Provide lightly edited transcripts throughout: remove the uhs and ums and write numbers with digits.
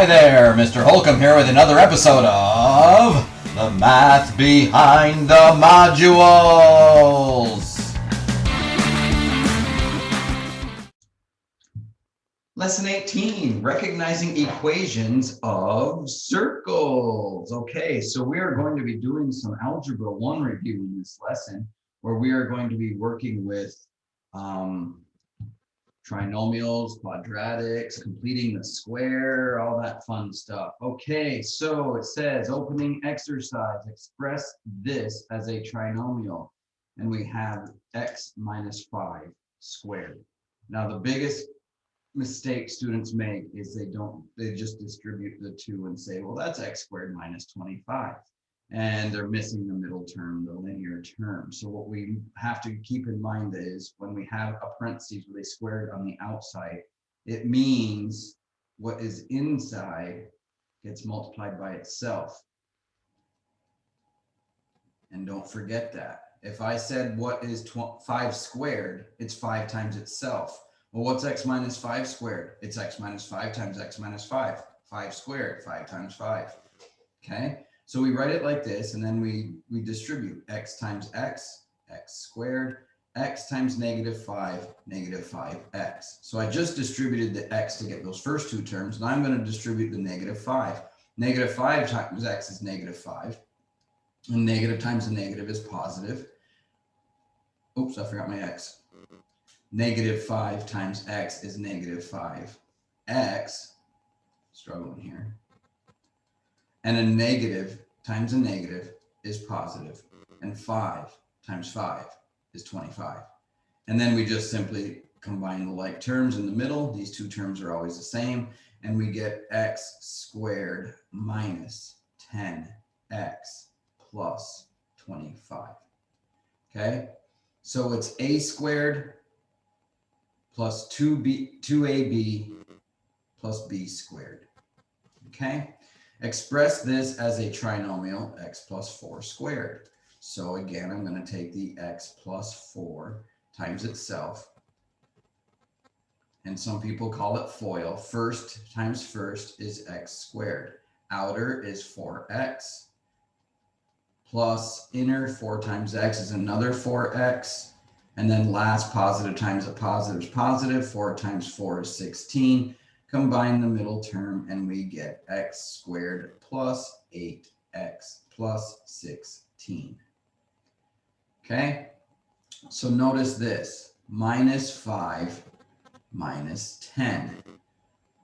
Hi there, Mr. Holcomb here with another episode of The Math Behind the Modules. Lesson 18, recognizing equations of circles. Okay, so we are going to be doing some Algebra 1 review in this lesson, where we are going to be working with trinomials, quadratics, completing the square, all that fun stuff. Okay, so it says, opening exercise, express this as a trinomial. And we have x minus 5 squared. Now, the biggest mistake students make is they just distribute the 2 and say, well, that's x squared minus 25. And they're missing the middle term, the linear term. So what we have to keep in mind is when we have a parentheses with a squared on the outside, it means what is inside gets multiplied by itself. And don't forget that. If I said what is 5 squared, it's 5 times itself. Well, what's x minus 5 squared? It's x minus 5 times x minus 5. 5 squared, 5 times 5. Okay? So we write it like this, and then we distribute x times x, x squared, x times negative 5x. So I just distributed the x to get those first two terms. Now I'm going to distribute the negative 5. Negative 5 times x is negative 5. And negative times a negative is positive. Oops, I forgot my x. Negative 5 times x is negative 5x. Struggling here. And a negative times a negative is positive. And 5 times 5 is 25. And then we just simply combine the like terms in the middle. These two terms are always the same. And we get x squared minus 10x plus 25. Okay? So it's a squared plus 2ab plus b squared. Okay? Express this as a trinomial, x plus 4 squared. So again, I'm going to take the x plus 4 times itself. And some people call it FOIL. First times first is x squared. Outer is 4x. Plus inner 4 times x is another 4x. And then last positive times a positive is positive. 4 times 4 is 16. Combine the middle term and we get x squared plus 8x plus 16. Okay, so notice this, minus 5 minus 10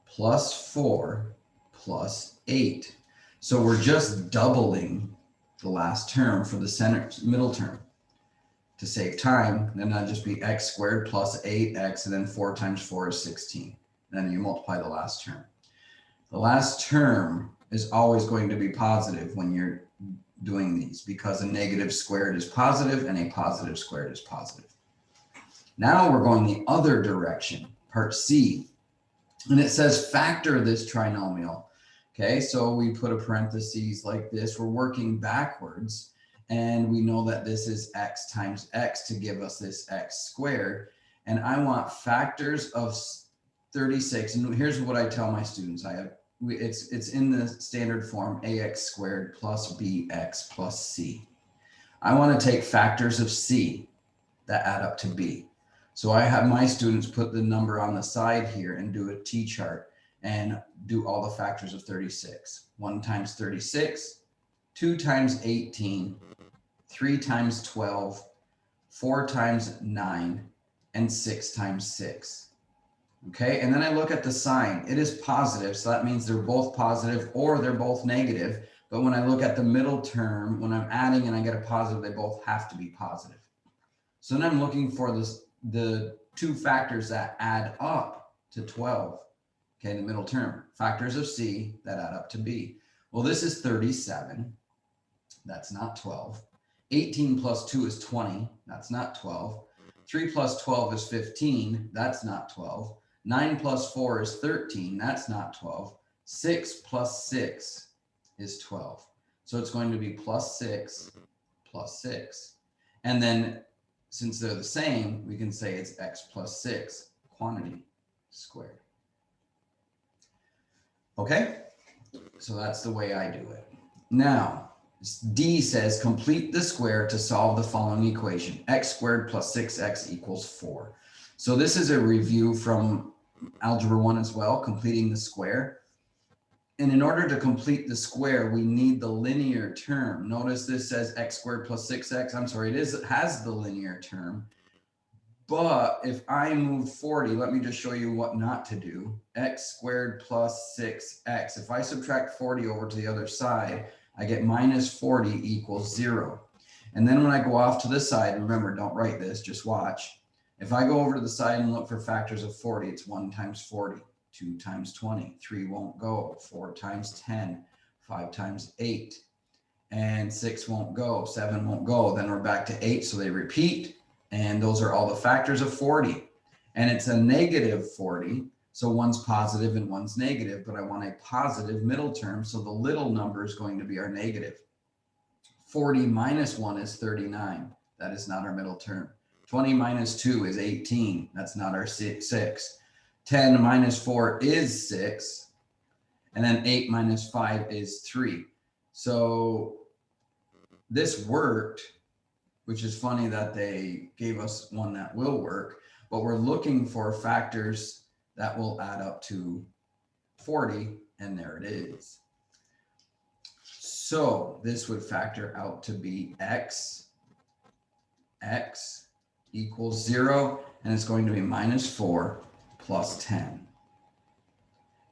plus 4 plus 8. So we're just doubling the last term for the middle term. To save time, then that'll just be x squared plus 8x, and then 4 times 4 is 16. Then you multiply the last term. The last term is always going to be positive when you're doing these because a negative squared is positive and a positive squared is positive. Now we're going the other direction, part C. And it says factor this trinomial. Okay, so we put a parentheses like this. We're working backwards. And we know that this is x times x to give us this x squared. And I want factors of 36, and here's what I tell my students. It's in the standard form, ax squared plus bx plus c. I want to take factors of c that add up to b. So I have my students put the number on the side here and do a t-chart and do all the factors of 36. 1 times 36, 2 times 18, 3 times 12, 4 times 9, and 6 times 6. Okay, and then I look at the sign. It is positive, so that means they're both positive or they're both negative. But when I look at the middle term, when I'm adding and I get a positive, they both have to be positive. So then I'm looking for the two factors that add up to 12. Okay, the middle term. Factors of C that add up to B. Well, this is 37. That's not 12. 18 plus 2 is 20. That's not 12. 3 plus 12 is 15. That's not 12. 9 plus 4 is 13. That's not 12. 6 plus 6 is 12. So it's going to be plus 6 plus 6. And then since they're the same, we can say it's x plus 6 quantity squared. Okay, So that's the way I do it. Now, D says complete the square to solve the following equation. X squared plus 6x equals 4. So this is a review from Algebra 1 as well, completing the square. And in order to complete the square, we need the linear term. Notice this says x squared plus 6x. I'm sorry, it has the linear term. But if I move 40, let me just show you what not to do. X squared plus 6x. If I subtract 40 over to the other side, I get minus 40 equals 0. And then when I go off to the side, remember, don't write this, just watch. If I go over to the side and look for factors of 40, it's 1 times 40, 2 times 20, 3 won't go, 4 times 10, 5 times 8, and 6 won't go, 7 won't go. Then we're back to 8, so they repeat. And those are all the factors of 40. And it's a negative 40. So one's positive and one's negative, but I want a positive middle term. So the little number is going to be our negative. 40 minus 1 is 39. That is not our middle term. 20 minus 2 is 18. That's not our 6. 10 minus 4 is 6. And then 8 minus 5 is 3. So this worked, which is funny that they gave us one that will work, but we're looking for factors that will add up to 40, and there it is. So this would factor out to be x equals 0, and it's going to be minus 4 plus 10.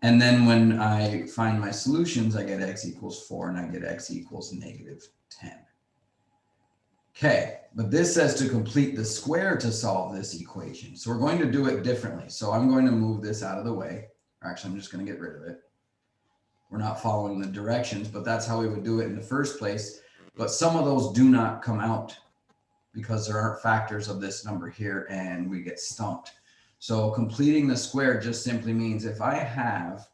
And then when I find my solutions, I get x equals 4, and I get x equals negative 10. Okay, but this says to complete the square to solve this equation. So we're going to do it differently. So I'm going to move this out of the way. Or actually, I'm just going to get rid of it. We're not following the directions, but that's how we would do it in the first place. But some of those do not come out because there aren't factors of this number here, and we get stumped. So completing the square just simply means if I have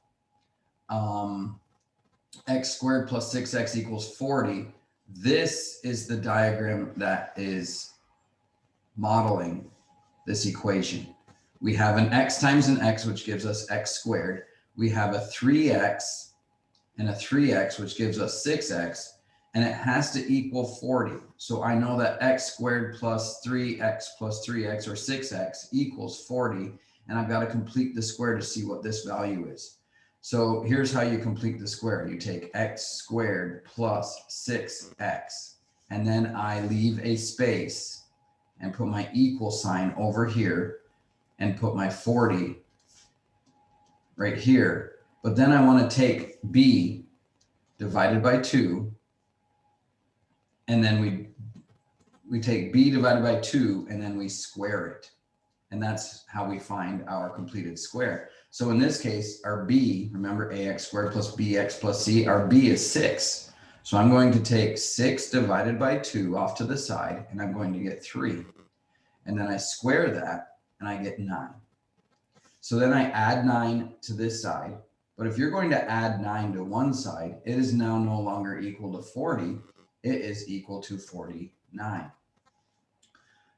x squared plus 6x equals 40, this is the diagram that is modeling this equation. We have an x times an x, which gives us x squared. We have a 3x and a 3x, which gives us 6x, and it has to equal 40. So I know that x squared plus 3x plus 3x, or 6x, equals 40, and I've got to complete the square to see what this value is. So here's how you complete the square. You take x squared plus 6x, and then I leave a space and put my equal sign over here and put my 40 right here. But then I want to take b divided by 2, and then we take b divided by 2, and then we square it. And that's how we find our completed square. So in this case, our b, remember ax squared plus bx plus c, our b is 6. So I'm going to take 6 divided by 2 off to the side, and I'm going to get 3. And then I square that, and I get 9. So then I add 9 to this side. But if you're going to add 9 to one side, it is now no longer equal to 40. It is equal to 49.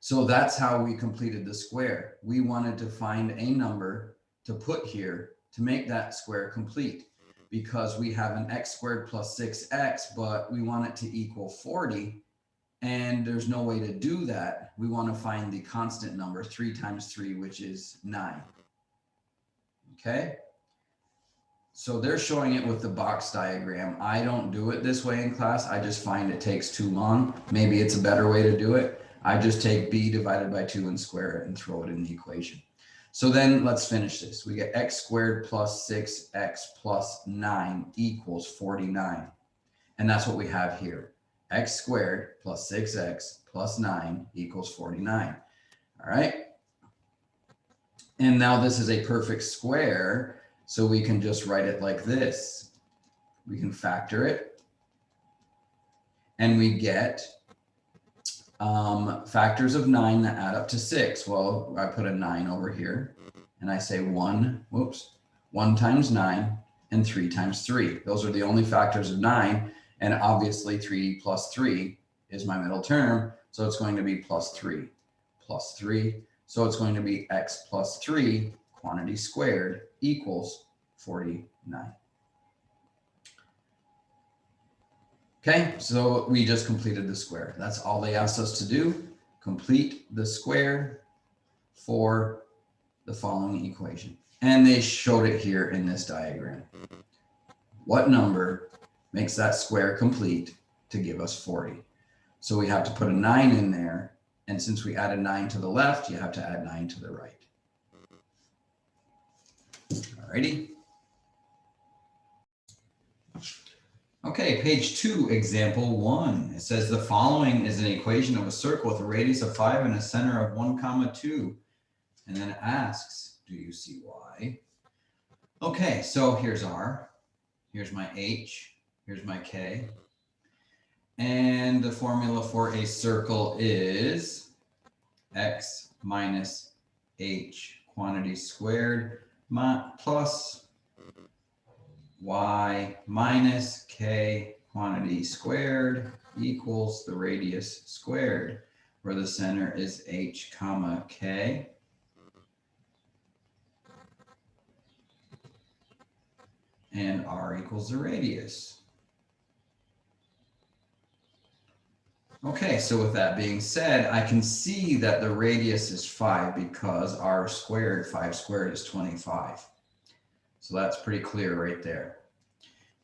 So that's how we completed the square. We wanted to find a number to put here to make that square complete, because we have an x squared plus 6x, but we want it to equal 40, and there's no way to do that. We want to find the constant number, 3 times 3, which is 9. Okay? So they're showing it with the box diagram. I don't do it this way in class. I just find it takes too long. Maybe it's a better way to do it. I just take b divided by 2 and square it and throw it in the equation. So then let's finish this. We get x squared plus 6x plus 9 equals 49. And that's what we have here. X squared plus 6x plus 9 equals 49. All right. And now this is a perfect square, so we can just write it like this. We can factor it, and we get factors of 9 that add up to 6. Well, I put a 9 over here, and I say 1 times 9 and 3 times 3. Those are the only factors of 9, and obviously 3 plus 3 is my middle term, so it's going to be plus 3 plus 3. So it's going to be x plus 3, quantity squared, equals 49. Okay, so we just completed the square. That's all they asked us to do. Complete the square for the following equation. And they showed it here in this diagram. What number makes that square complete to give us 40? So we have to put a 9 in there. And since we added 9 to the left, you have to add 9 to the right. Alrighty. Okay, page 2, example 1. It says the following is an equation of a circle with a radius of 5 and a center of 1, 2. And then it asks, do you see y? Okay, so here's r, here's my h, here's my k. And the formula for a circle is x minus h quantity squared plus y minus k quantity squared equals the radius squared, where the center is h comma k. And r equals the radius. Okay, so with that being said, I can see that the radius is 5 because r squared, 5 squared is 25. So that's pretty clear right there.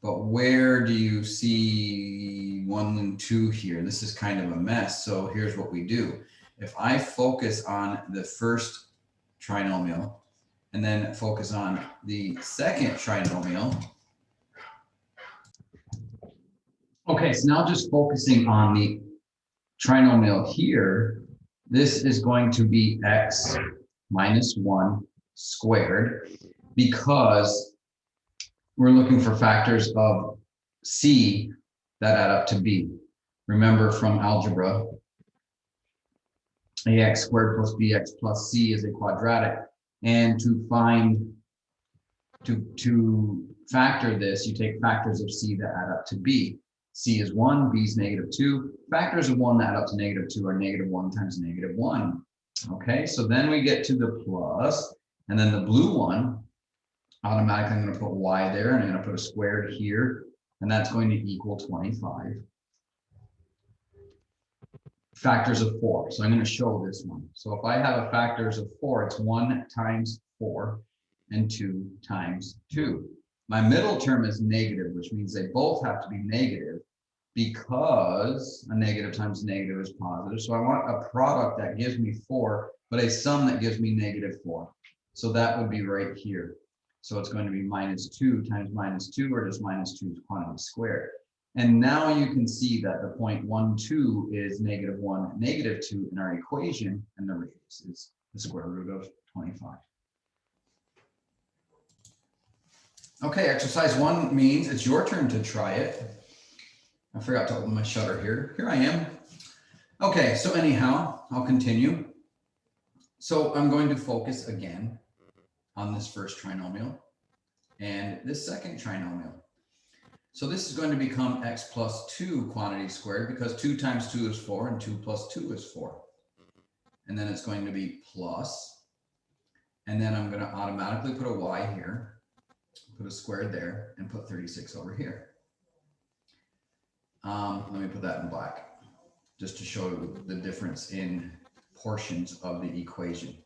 But where do you see 1 and 2 here? This is kind of a mess. So here's what we do. If I focus on the first trinomial and then focus on the second trinomial. Okay, so now just focusing on the trinomial here, this is going to be x minus 1 squared because we're looking for factors of c that add up to b. Remember from algebra, ax squared plus bx plus c is a quadratic. And to factor this, you take factors of c that add up to b. C is 1, b is -2. Factors of 1 that add up to -2 are -1 times -1. Okay, so then we get to the plus, and then the blue one, automatically I'm going to put y there, and I'm going to put a squared here, and that's going to equal 25. Factors of 4. So I'm going to show this one. So if I have a factors of 4, it's 1 times 4 and 2 times 2. My middle term is negative, which means they both have to be negative because a negative times negative is positive. So I want a product that gives me 4, but a sum that gives me -4. So that would be right here. So it's going to be -2 times -2, or just -2 quantity squared. And now you can see that the point 1, 2 is -1, -2 in our equation, and the radius is the square root of 25. Okay, exercise 1 means it's your turn to try it. I forgot to open my shutter here. Here I am. Okay, so anyhow, I'll continue. So I'm going to focus again on this first trinomial and this second trinomial. So this is going to become x plus 2 quantity squared because 2 times 2 is 4 and 2 plus 2 is 4. And then it's going to be plus, and then I'm going to automatically put a y here, put a squared there, and put 36 over here. Let me put that in black just to show the difference in portions of the equation.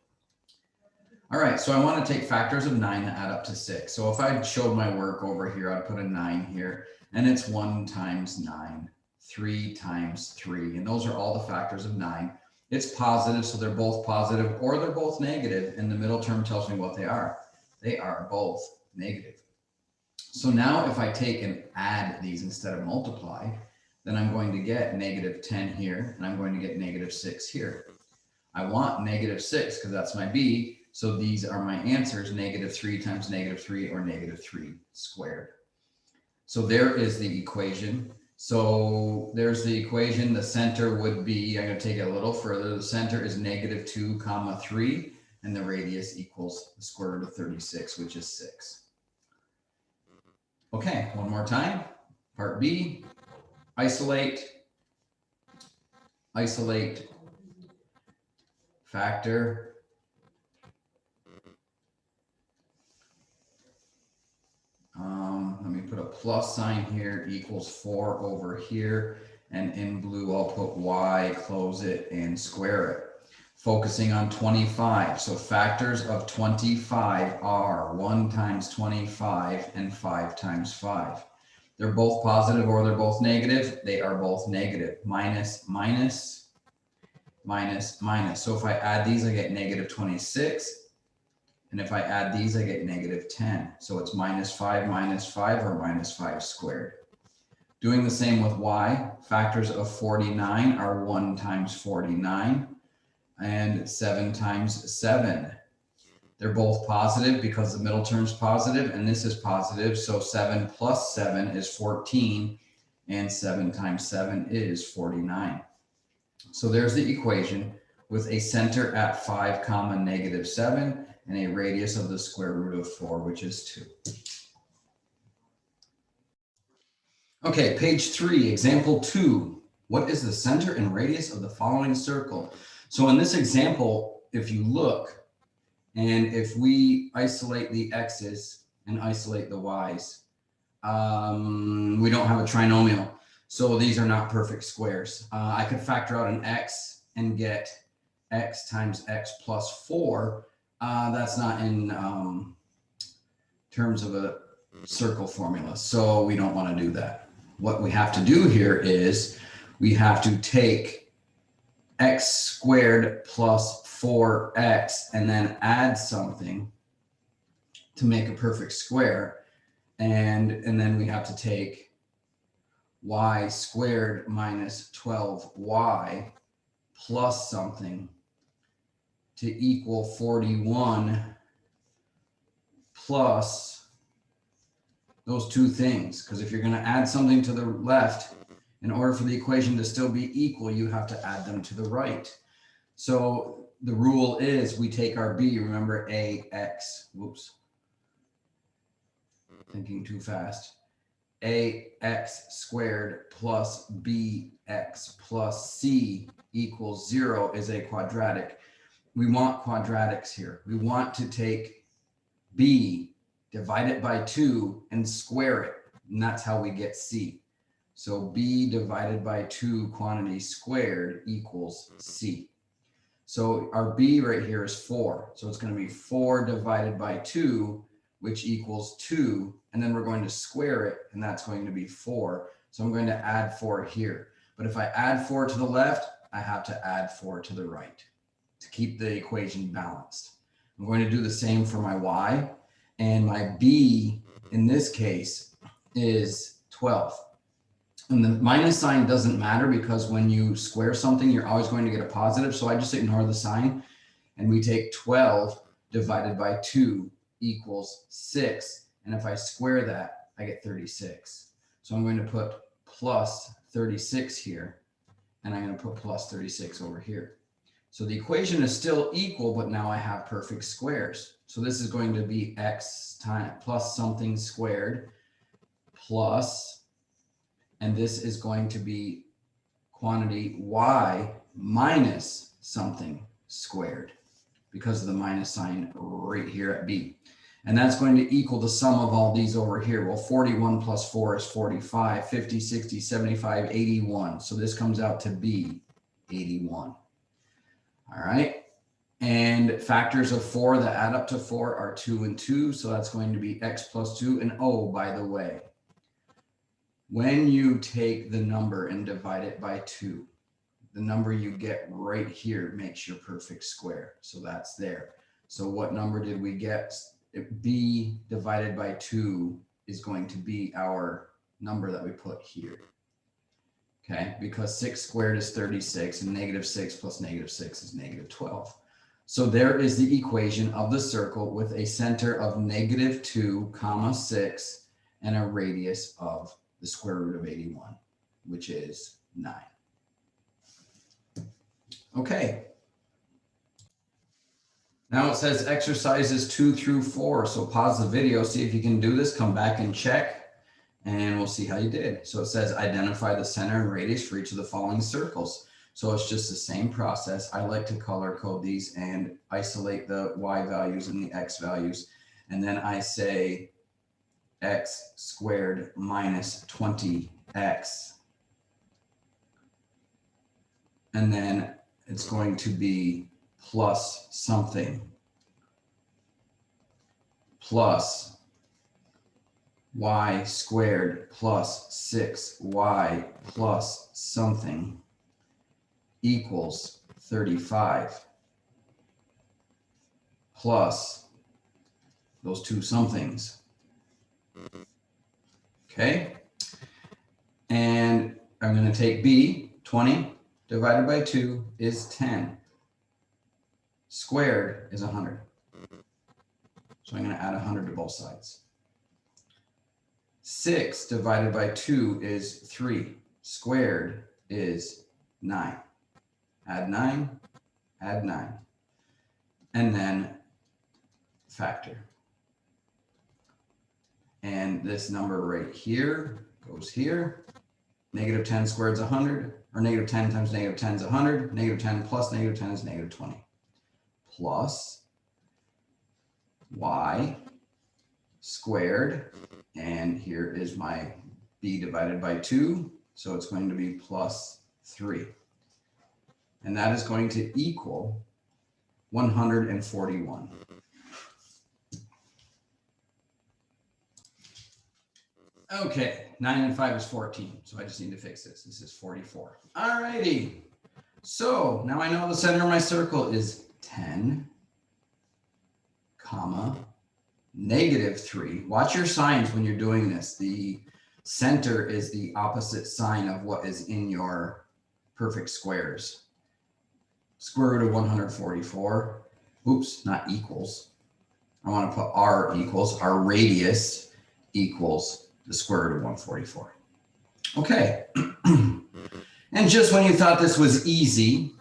All right, so I want to take factors of 9 that add up to 6. So if I showed my work over here, I'd put a 9 here, and it's 1 times 9, 3 times 3, and those are all the factors of 9. It's positive, so they're both positive, or they're both negative, and the middle term tells me what they are. They are both negative. So now if I take and add these instead of multiply, then I'm going to get -10 here, and I'm going to get -6 here. I want -6 because that's my b, so these are my answers, -3 times -3, or -3 squared. So there is the equation. So there's the equation. The center would be, I'm going to take it a little further. The center is -2, 3, and the radius equals the square root of 36, which is 6. Okay, one more time. Part B, isolate, factor, let me put a plus sign here equals 4 over here. And in blue, I'll put y, close it, and square it. Focusing on 25. So factors of 25 are 1 times 25 and 5 times 5. They're both positive or they're both negative. They are both negative. Minus, minus, minus, minus. So if I add these, I get negative 26. And if I add these, I get negative 10. So it's minus 5 or minus 5 squared. Doing the same with y. Factors of 49 are 1 times 49 and 7 times 7. They're both positive because the middle term's positive and this is positive. So 7 plus 7 is 14 and 7 times 7 is 49. So there's the equation with a center at 5 comma negative 7 and a radius of the square root of 4, which is 2. Okay, page 3, example 2. What is the center and radius of the following circle? So in this example, if you look, and if we isolate the x's and isolate the y's, we don't have a trinomial. So these are not perfect squares. I could factor out an x and get x times x plus 4. That's not in terms of a circle formula. So we don't want to do that. What we have to do here is we have to take x squared plus 4x and then add something to make a perfect square. And then we have to take y squared minus 12y plus something to equal 41 plus those two things. Because if you're going to add something to the left, in order for the equation to still be equal, you have to add them to the right. So the rule is we take our b, remember ax, whoops, thinking too fast, ax squared plus bx plus c equals 0 is a quadratic. We want quadratics here. We want to take b, divide it by 2, and square it. And that's how we get c. So b divided by 2 quantity squared equals c. So our b right here is 4. So it's going to be 4 divided by 2, which equals 2. And then we're going to square it, and that's going to be 4. So I'm going to add 4 here. But if I add 4 to the left, I have to add 4 to the right to keep the equation balanced. I'm going to do the same for my y. And my b, in this case, is 12. And the minus sign doesn't matter because when you square something, you're always going to get a positive. So I just ignore the sign. And we take 12 divided by 2 equals 6. And if I square that, I get 36. So I'm going to put plus 36 here. And I'm going to put plus 36 over here. So the equation is still equal, but now I have perfect squares. So this is going to be x times plus something squared plus, and this is going to be quantity y minus something squared because of the minus sign right here at b. And that's going to equal the sum of all these over here. Well, 41 plus 4 is 45, 50, 60, 75, 81. So this comes out to be 81. All right. And factors of 4 that add up to 4 are 2 and 2. So that's going to be x plus 2. And oh, by the way, when you take the number and divide it by 2, the number you get right here makes your perfect square. So that's there. So what number did we get? B divided by 2 is going to be our number that we put here. Okay, because 6 squared is 36 and negative 6 plus negative 6 is negative 12. So there is the equation of the circle with a center of negative 2 comma 6 and a radius of the square root of 81, which is 9. Okay. Now it says exercises 2 through 4. So pause the video, see if you can do this, come back and check. And we'll see how you did. So it says identify the center and radius for each of the following circles. So it's just the same process. I like to color code these and isolate the y values and the x values. And then I say x squared minus 20x. And then it's going to be plus something plus y squared plus 6y plus something equals 35 plus those two somethings. Okay. And I'm going to take b, 20 divided by 2 is 10. Squared is 100. So I'm going to add 100 to both sides. 6 divided by 2 is 3. Squared is 9. Add 9, add 9. And then factor. And this number right here goes here. Negative 10 squared is 100, or negative 10 times negative 10 is 100. Negative 10 plus negative 10 is negative 20. Plus y squared, and here is my b divided by 2, so it's going to be plus 3. And that is going to equal 141. Okay, 9 and 5 is 14, so I just need to fix this. This is 44. All righty. So now I know the center of my circle is 10, comma, negative 3. Watch your signs when you're doing this. The center is the opposite sign of what is in your perfect squares. Square root of 144. Oops, not equals. I want to put r equals. Our radius equals the square root of 144. Okay. And just when you thought this was easy,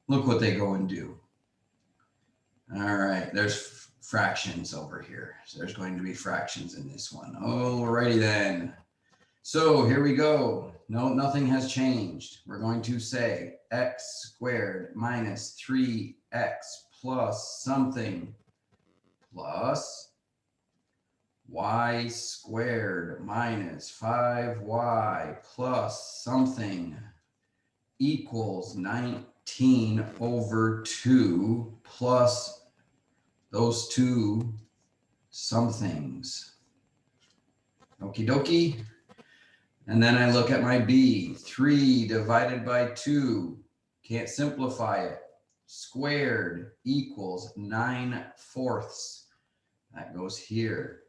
look what they go and do. All right, there's fractions over here. So there's going to be fractions in this one. Alrighty then. So here we go. No, nothing has changed. We're going to say x squared minus 3x plus something plus y squared minus 5y plus something equals 19 over 2 plus those two somethings. Okie dokie. And then I look at my b, 3 divided by 2, can't simplify it, squared equals 9/4. That goes here.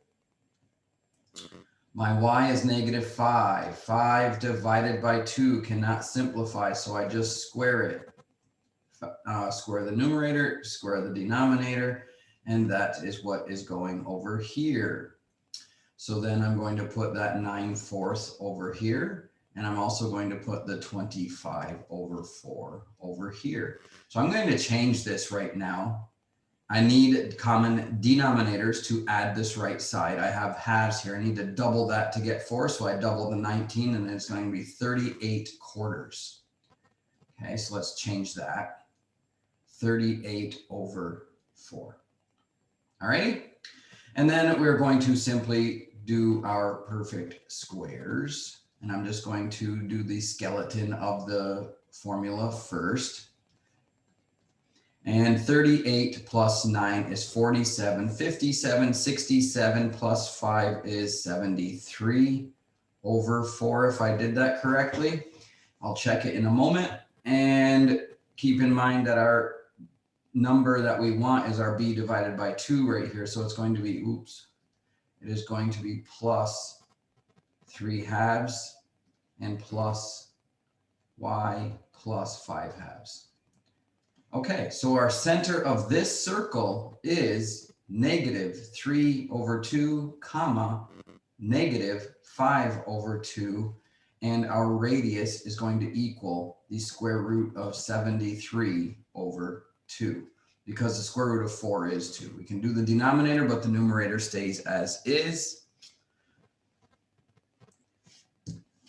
My y is negative 5. 5 divided by 2 cannot simplify, so I just square it. Square the numerator, square the denominator, and that is what is going over here. So then I'm going to put that 9/4 over here, and I'm also going to put the 25 over 4 over here. So I'm going to change this right now. I need common denominators to add this right side. I have halves here. I need to double that to get 4, so I double the 19, and then it's going to be 38/4. Okay, so let's change that. 38 over 4. All right, and then we're going to simply do our perfect squares, and I'm just going to do the skeleton of the formula first. And 38 plus 9 is 47, 57, 67 plus 5 is 73 over 4, if I did that correctly. I'll check it in a moment, and keep in mind that our number that we want is our b divided by 2 right here, so it's going to be, it is going to be plus 3/2 and plus y plus 5/2. Okay, so our center of this circle is negative 3 over 2, comma, negative 5 over 2, and our radius is going to equal the square root of 73 over 2, because the square root of 4 is 2. We can do the denominator, but the numerator stays as is.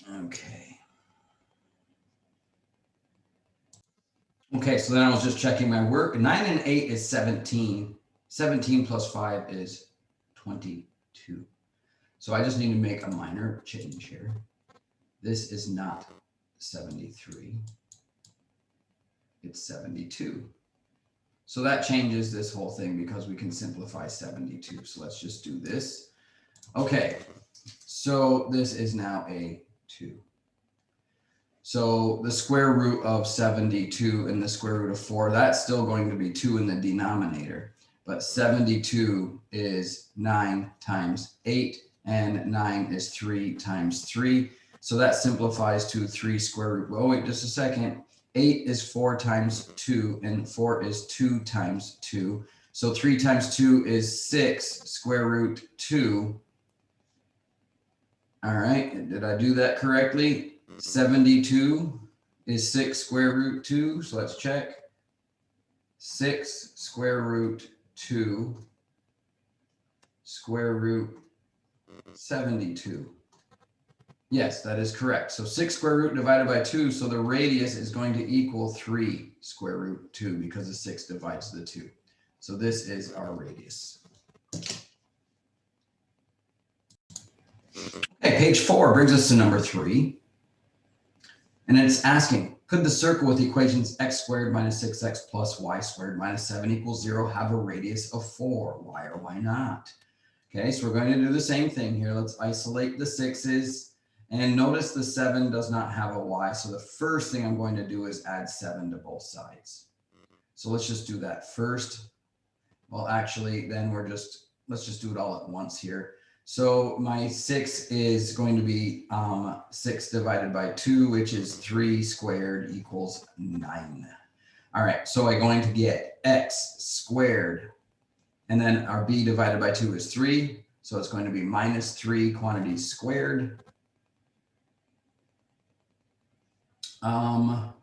Okay. Okay, so then I was just checking my work. 9 and 8 is 17. 17 plus 5 is 22. So I just need to make a minor change here. This is not 73. It's 72. So that changes this whole thing because we can simplify 72. So let's just do this. Okay, so this is now a 2. So the square root of 72 and the square root of 4, that's still going to be 2 in the denominator. But 72 is 9 times 8, and 9 is 3 times 3. So that simplifies to 3 square root. Oh, wait, just a second. 8 is 4 times 2, and 4 is 2 times 2. So 3 times 2 is 6 square root 2. All right, did I do that correctly? 72 is 6 square root 2, so let's check. 6 square root 2 square root 72. Yes, that is correct. So 6 square root divided by 2, so the radius is going to equal 3 square root 2 because the 6 divides the 2. So this is our radius. Okay, page 4 brings us to number 3. And it's asking, could the circle with equations x squared minus 6x plus y squared minus 7 equals 0 have a radius of 4? Why or why not? Okay, so we're going to do the same thing here. Let's isolate the 6's. And notice the 7 does not have a y. So the first thing I'm going to do is add 7 to both sides. So let's just do that first. Well, actually, then let's just do it all at once here. So my 6 is going to be 6 divided by 2, which is 3 squared equals 9. All right, so I'm going to get x squared, and then our b divided by 2 is 3. So it's going to be minus 3 quantities squared. I'm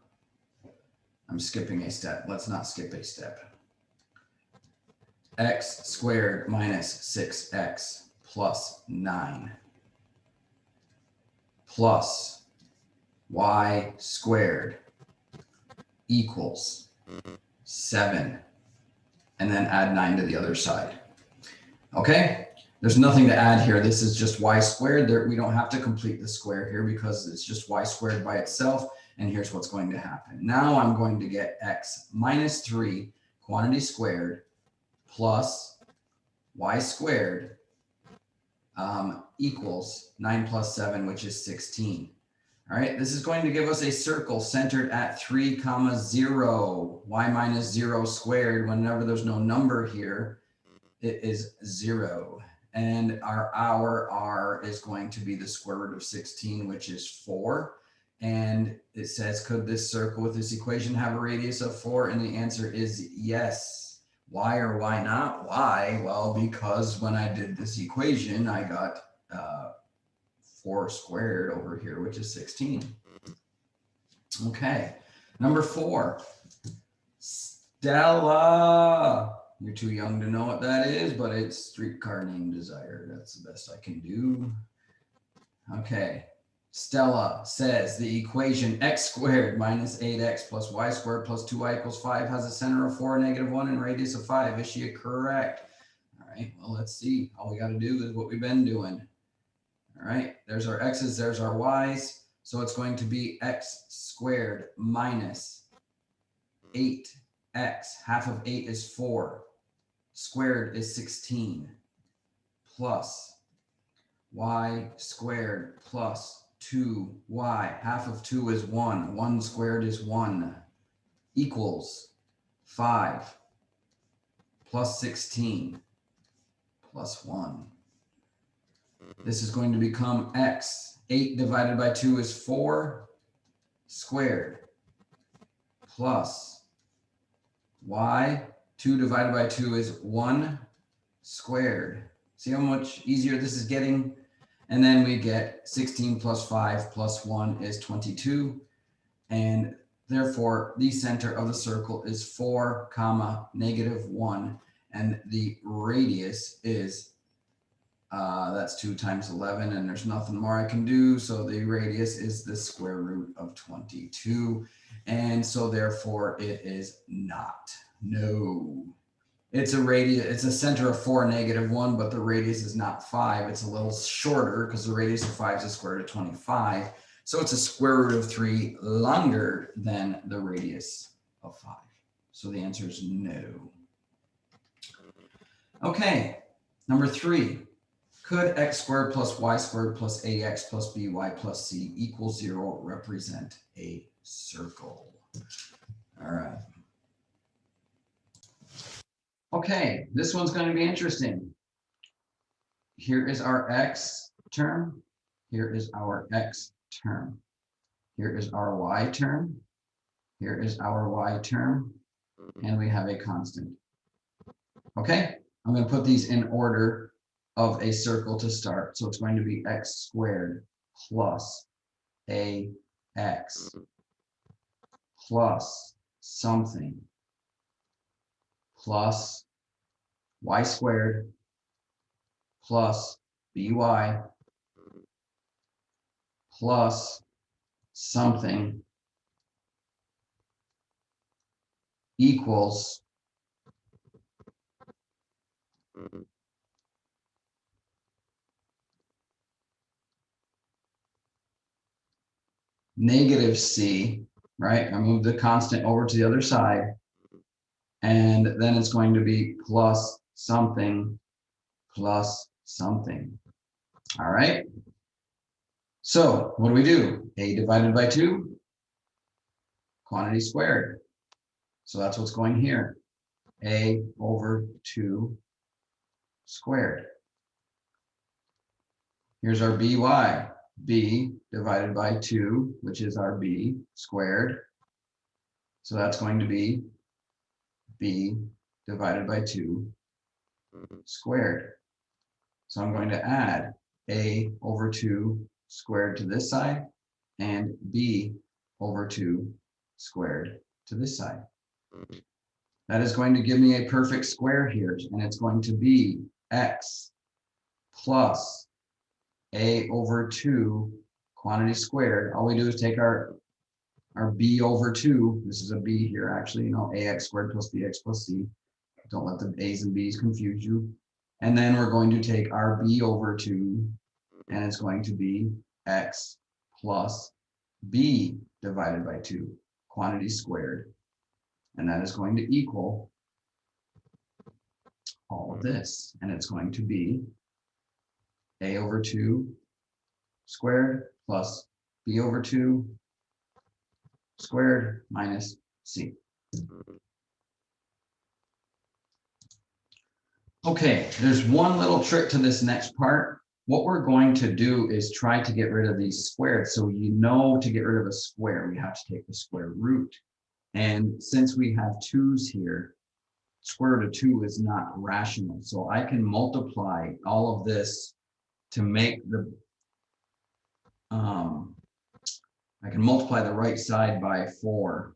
skipping a step. Let's not skip a step. X squared minus 6x plus 9 plus y squared equals 7. And then add 9 to the other side. Okay, there's nothing to add here. This is just y squared. We don't have to complete the square here because it's just y squared by itself. And here's what's going to happen. Now I'm going to get x minus 3 quantity squared plus y squared equals 9 plus 7, which is 16. All right, this is going to give us a circle centered at 3, 0. Y minus 0 squared, whenever there's no number here, it is 0. And our r is going to be the square root of 16, which is 4. And it says, could this circle with this equation have a radius of 4? And the answer is yes. Why or why not? Why? Well, because when I did this equation, I got 4 squared over here, which is 16. Okay, number 4. Stella. You're too young to know what that is, but it's Streetcar Named Desire. That's the best I can do. Okay. Stella says the equation x squared minus 8x plus y squared plus 2y equals 5 has a center of 4, -1, and radius of 5. Is she correct? All right, well, let's see. All we got to do is what we've been doing. All right, there's our x's, there's our y's. So it's going to be x squared minus 8x. Half of 8 is 4. Squared is 16 plus y squared plus 2y. Half of 2 is 1. 1 squared is 1 equals 5 plus 16 plus 1. This is going to become x. 8 divided by 2 is 4 squared plus y. 2 divided by 2 is 1 squared. See how much easier this is getting? And then we get 16 plus 5 plus 1 is 22. And therefore, the center of the circle is 4, -1. And the radius is, that's 2 times 11. And there's nothing more I can do. So the radius is the square root of 22. And so therefore, it is not. No. It's a radius, it's a center of 4, -1, but the radius is not 5. It's a little shorter because the radius of 5 is the square root of 25. So it's a square root of 3 longer than the radius of 5. So the answer is no. Okay, number 3. Could x squared plus y squared plus ax plus by plus c equal 0 represent a circle? All right. Okay, this one's going to be interesting. Here is our x term. Here is our x term. Here is our y term. Here is our y term. And we have a constant. Okay, I'm going to put these in order of a circle to start. So it's going to be x squared plus ax plus something plus y squared plus by plus something equals -c, right? I move the constant over to the other side. And then it's going to be plus something plus something. All right. So what do? A divided by 2, quantity squared. So that's what's going here. A over 2 squared. Here's our by. B divided by 2, which is our b squared. So that's going to be b divided by 2 squared. So I'm going to add a over 2 squared to this side and b over 2 squared to this side. That is going to give me a perfect square here, and it's going to be x plus a over 2 quantity squared. All we do is take our b over 2. This is a b here, actually, ax squared plus bx plus c. Don't let the a's and b's confuse you. And then we're going to take our b over 2, and it's going to be x plus b divided by 2, quantity squared. And that is going to equal all of this. And it's going to be a over 2 squared plus b over 2 squared minus c. Okay, there's one little trick to this next part. What we're going to do is try to get rid of these squared. So to get rid of a square, we have to take the square root. And since we have 2's here, square root of 2 is not rational. So I can multiply all of this to make the, I can multiply the right side by 4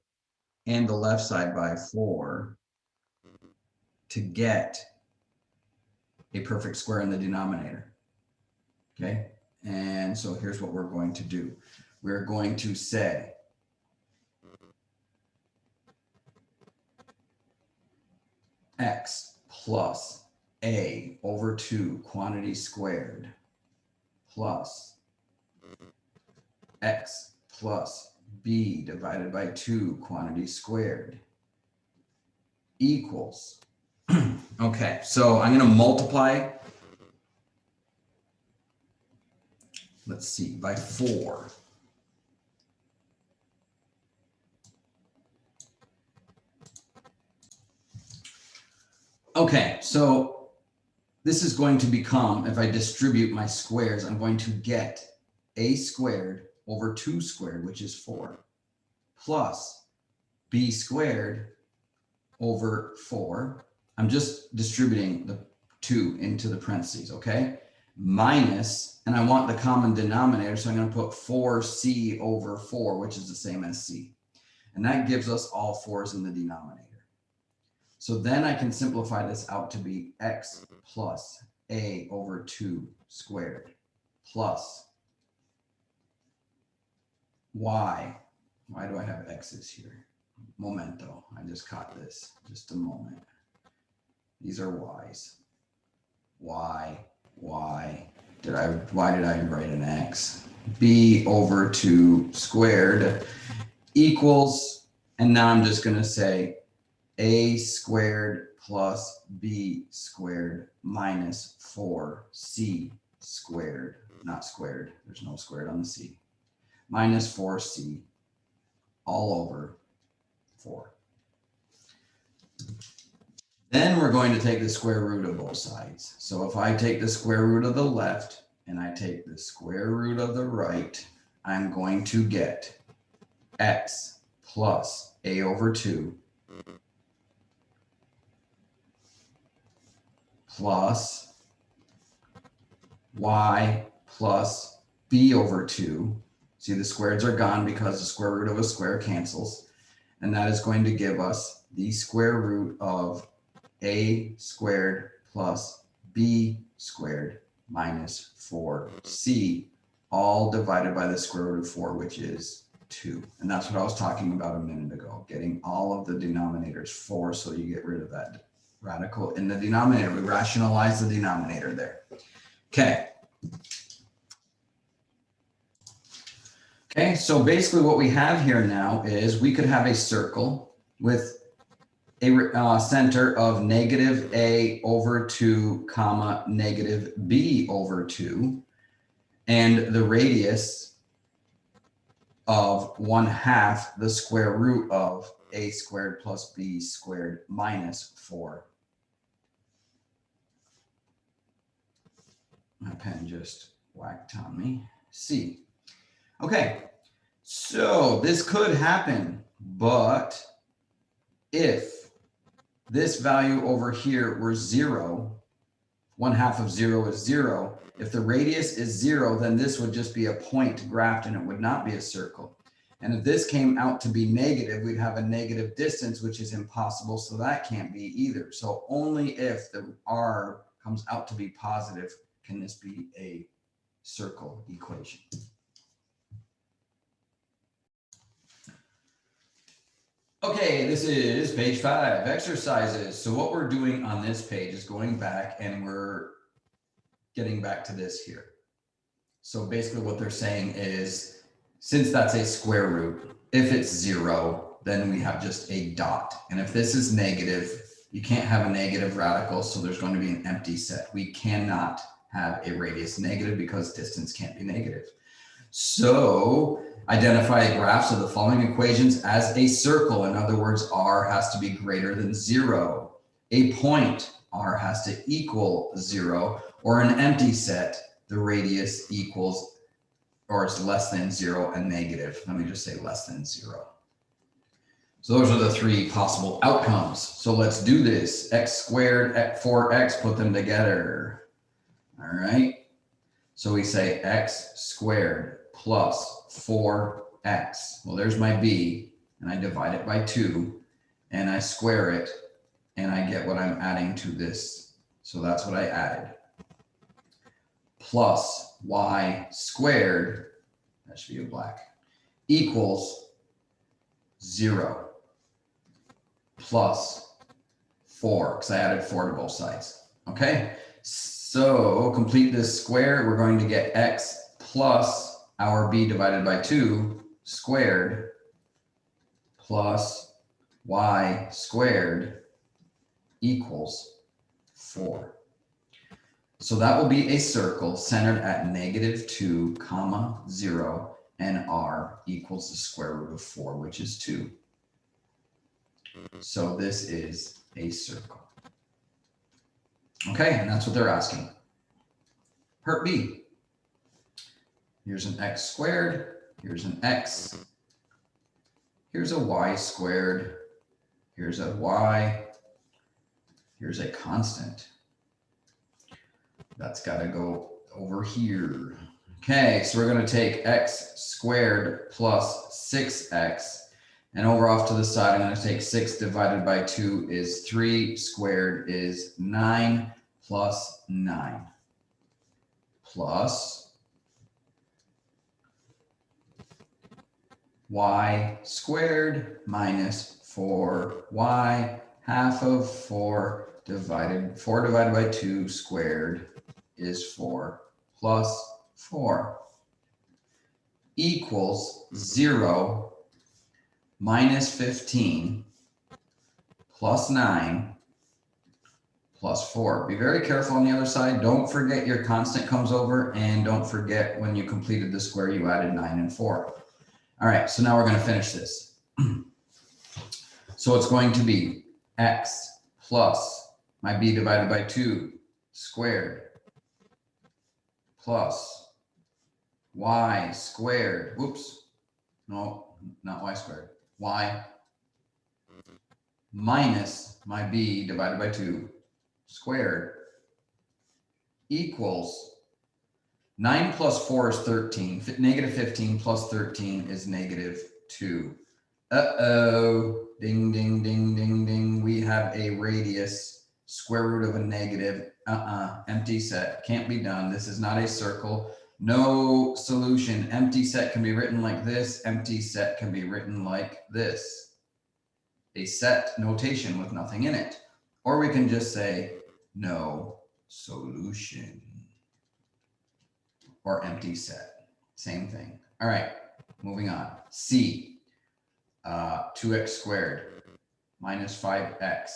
and the left side by 4 to get a perfect square in the denominator. Okay, and so here's what we're going to do. We're going to say x plus a over 2 quantity squared plus x plus b divided by 2 quantity squared equals, okay, so I'm going to multiply, let's see, by 4. Okay, so this is going to become, if I distribute my squares, I'm going to get a squared over 2 squared, which is 4, plus b squared over 4. I'm just distributing the 2 into the parentheses, okay? Minus, and I want the common denominator, so I'm going to put 4c over 4, which is the same as c. And that gives us all 4's in the denominator. So then I can simplify this out to be x plus a over 2 squared plus y. Why do I have x's here? Momento. I just caught this. Just a moment. These are y's. Why did I write an x? B over 2 squared equals, and now I'm just going to say a squared plus b squared minus 4c squared, not squared, there's no squared on the c, minus 4c all over 4. Then we're going to take the square root of both sides. So if I take the square root of the left and I take the square root of the right, I'm going to get x plus a over 2 plus y plus b over 2. See, the squares are gone because the square root of a square cancels. And that is going to give us the square root of a squared plus b squared minus 4c, all divided by the square root of 4, which is 2. And that's what I was talking about a minute ago, getting all of the denominators 4 so you get rid of that radical in the denominator. We rationalize the denominator there. Okay. Okay, so basically what we have here now is we could have a circle with a center of negative a over 2 comma negative b over 2, and the radius of 1/2 the square root of a squared plus b squared minus 4. My pen just whacked on me. C. Okay, so this could happen, but if this value over here were 0, 1/2 of 0 is 0. If the radius is 0, then this would just be a point graphed and it would not be a circle. And if this came out to be negative, we'd have a negative distance, which is impossible, so that can't be either. So only if the r comes out to be positive can this be a circle equation. Okay, this is page 5, exercises. So what we're doing on this page is going back and we're getting back to this here. So basically what they're saying is, since that's a square root, if it's 0, then we have just a dot. And if this is negative, you can't have a negative radical, so there's going to be an empty set. We cannot have a radius negative because distance can't be negative. So identify graphs of the following equations as a circle. In other words, r has to be greater than 0. A point, r has to equal 0, or an empty set, the radius equals or is less than 0 and negative. Let me just say less than 0. So those are the 3 possible outcomes. So let's do this. X squared, 4x, put them together. All right. So we say x squared plus 4x. Well, there's my b, and I divide it by 2, and I square it, and I get what I'm adding to this. So that's what I added. Plus y squared, that should be a black, equals 0 plus 4, because I added 4 to both sides. Okay, so complete this square. We're going to get x plus our b divided by 2 squared plus y squared equals 4. So that will be a circle centered at -2, 0, and r equals the square root of 4, which is 2. So this is a circle. Okay, and that's what they're asking. Part B. Here's an x squared, here's an x, here's a y squared, here's a y, here's a constant. That's got to go over here. Okay, so we're going to take x squared plus 6x, and over off to the side, I'm going to take 6 divided by 2 is 3, squared is 9, plus 9, plus y squared minus 4y half of 4 divided by 2 squared is 4 plus 4 equals 0 minus 15 plus 9 plus 4. Be very careful on the other side. Don't forget your constant comes over, and don't forget when you completed the square, you added 9 and 4. All right, so now we're going to finish this. So it's going to be x plus my b divided by 2 squared plus y squared. Whoops. No, not y squared. Y minus my b divided by 2 squared equals 9 plus 4 is 13. Negative 15 plus 13 is negative 2. Uh-oh. Ding, ding, ding, ding, ding. We have a radius, square root of a negative. Empty set. Can't be done. This is not a circle. No solution. Empty set can be written like this. Empty set can be written like this. A set notation with nothing in it. Or we can just say no solution. Or empty set. Same thing. All right, moving on. C. 2x squared minus 5x.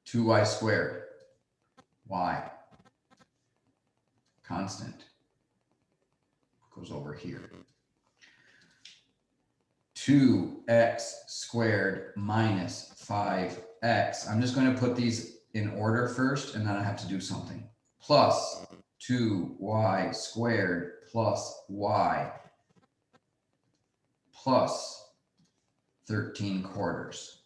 2y squared. Y. Constant. Goes over here. 2x squared minus 5x. I'm just going to put these in order first, and then I have to do something. Plus 2y squared plus y plus 13 quarters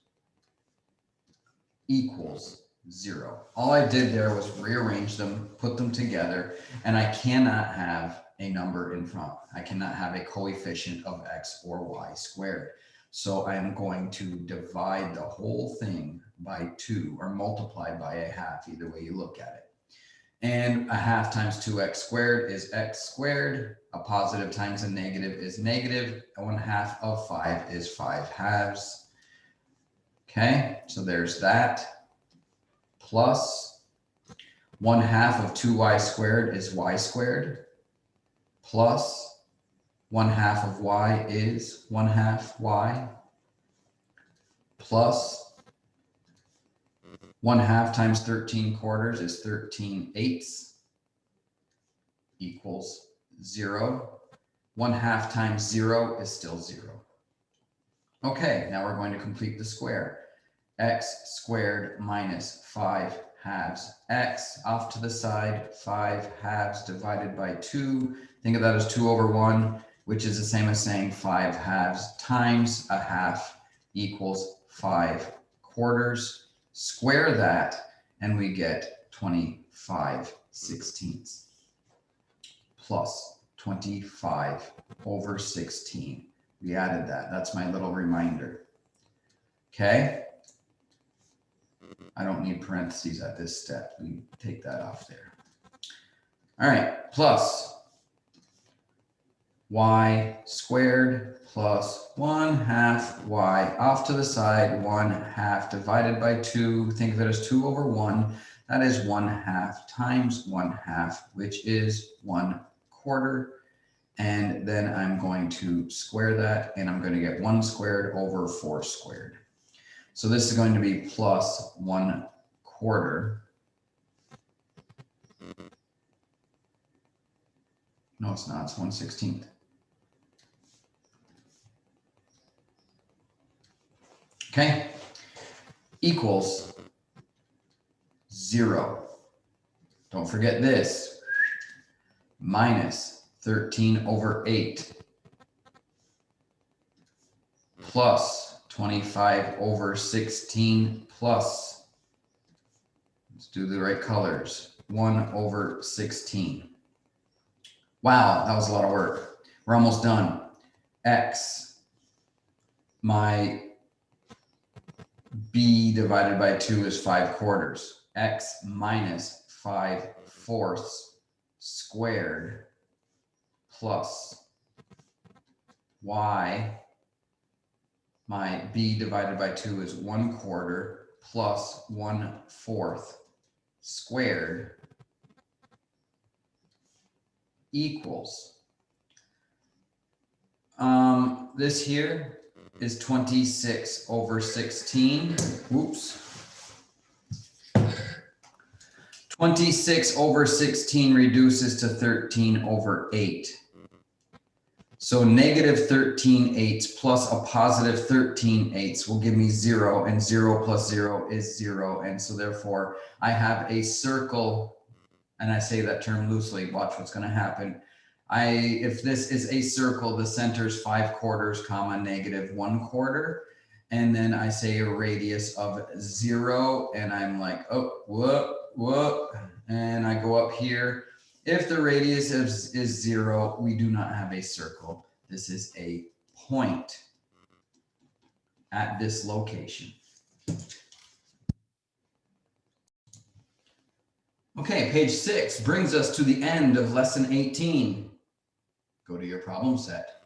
equals 0. All I did there was rearrange them, put them together, and I cannot have a number in front. I cannot have a coefficient of x or y squared. So I am going to divide the whole thing by 2 or multiply by a half, either way you look at it. And a half times 2x squared is x squared. A positive times a negative is negative. And 1/2 of 5 is 5 halves. Okay, so there's that. Plus 1/2 of 2y squared is y squared. Plus 1/2 of y is 1/2 y. Plus 1/2 times 13 quarters is 13/8 equals 0. 1/2 times 0 is still 0. Okay, now we're going to complete the square. X squared minus 5 halves x off to the side, 5 halves divided by 2. Think of that as 2 over 1, which is the same as saying 5 halves times a half equals 5 quarters. Square that, and we get 25/16 plus 25 over 16. We added that. That's my little reminder. Okay. I don't need parentheses at this step. We take that off there. All right. Plus y squared plus 1/2 y off to the side, 1/2 divided by 2. Think of it as 2 over 1. That is 1/2 times 1/2, which is 1/4. And then I'm going to square that, and I'm going to get 1 squared over 4 squared. So this is going to be plus 1/4. No, it's not. It's 1/16. Okay, equals 0. Don't forget this. Minus 13 over 8 plus 25 over 16 plus, let's do the right colors, 1 over 16. Wow, that was a lot of work. We're almost done. X, my b divided by 2 is 5 quarters. X minus 5/4 squared plus y my b divided by 2 is 1/4 plus 1/4 squared equals, this here is 26 over 16. Whoops. 26 over 16 reduces to 13 over 8. So negative 13/8 plus a positive 13/8 will give me 0, and 0 plus 0 is 0. And so therefore I have a circle, and I say that term loosely, watch what's going to happen. If this is a circle, the center is 5/4, comma, negative 1/4. And then I say a radius of 0, and I'm like, oh, whoop, and I go up here. If the radius is 0, we do not have a circle. This is a point at this location. Okay, page 6 brings us to the end of lesson 18. Go to your problem set.